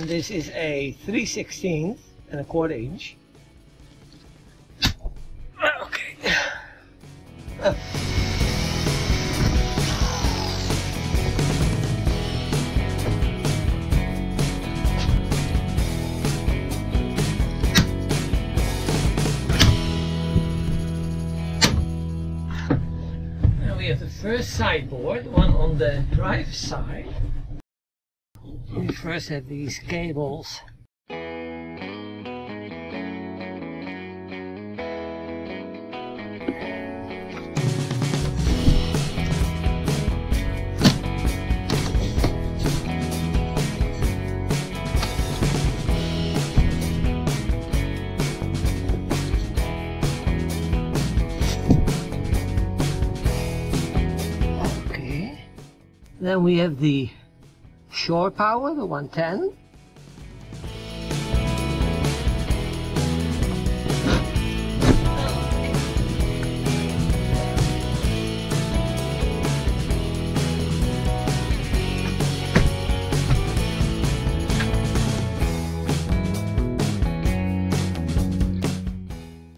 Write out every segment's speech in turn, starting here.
And this is a 3/16 and a 1/4 inch. Okay. Now we have the first sideboard, one on the driver's side. We first have these cables. Okay. Then we have the shore power, the 110.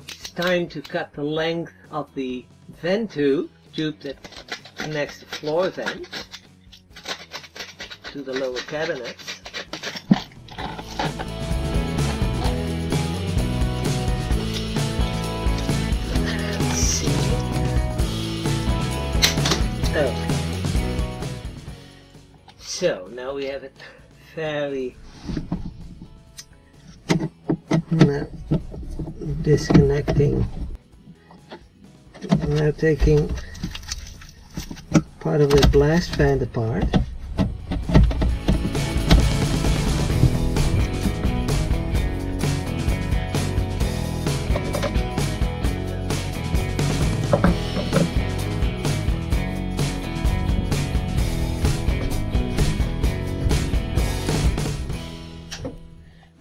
It's time to cut the length of the vent tube that connects the floor vent to the lower cabinets. Let's see. Okay. So now we have it fairly disconnecting. I'm now taking part of the blast fan apart.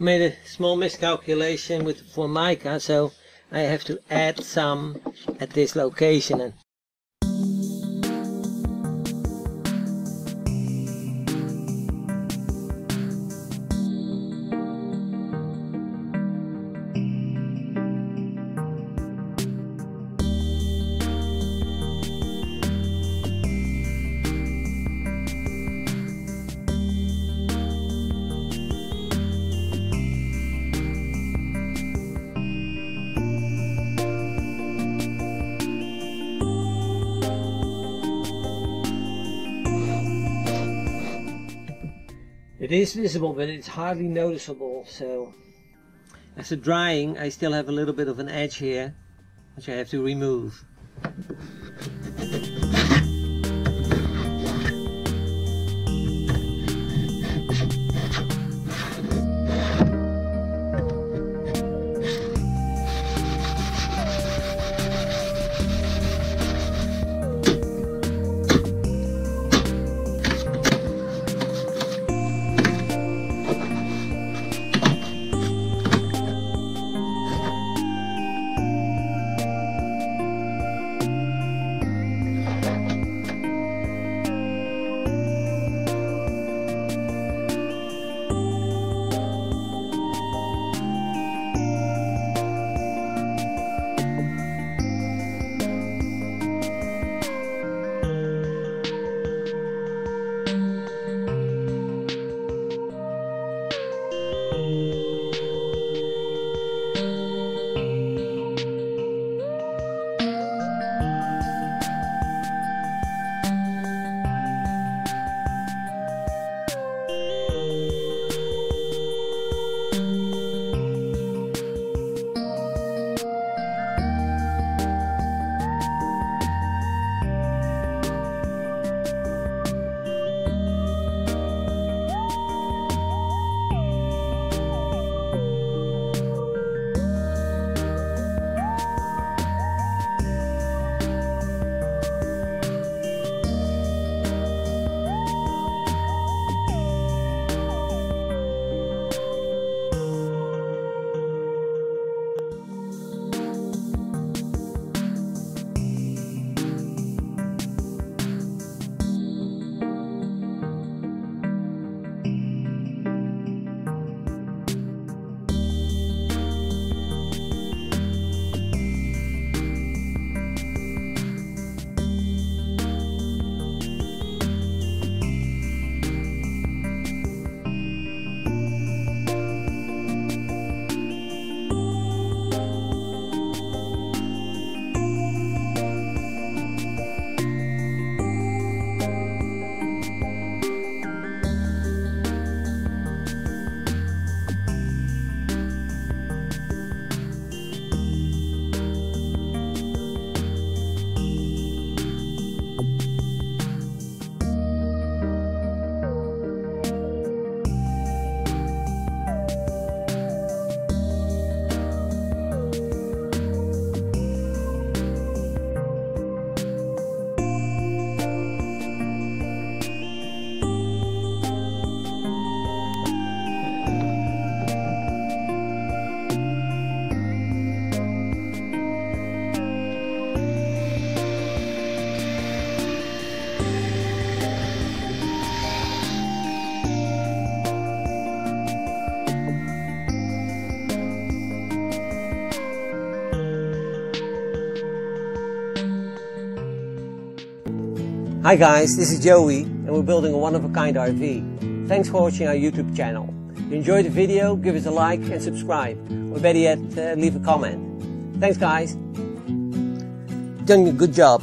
Made a small miscalculation with the Formica, so I have to add some at this location. It is visible, but it's hardly noticeable, so after drying I still have a little bit of an edge here, which I have to remove. Hi guys, this is Joey and we're building a one-of-a-kind RV. Thanks for watching our YouTube channel. If you enjoyed the video, give us a like and subscribe. Or better yet, leave a comment. Thanks guys. You've done a good job.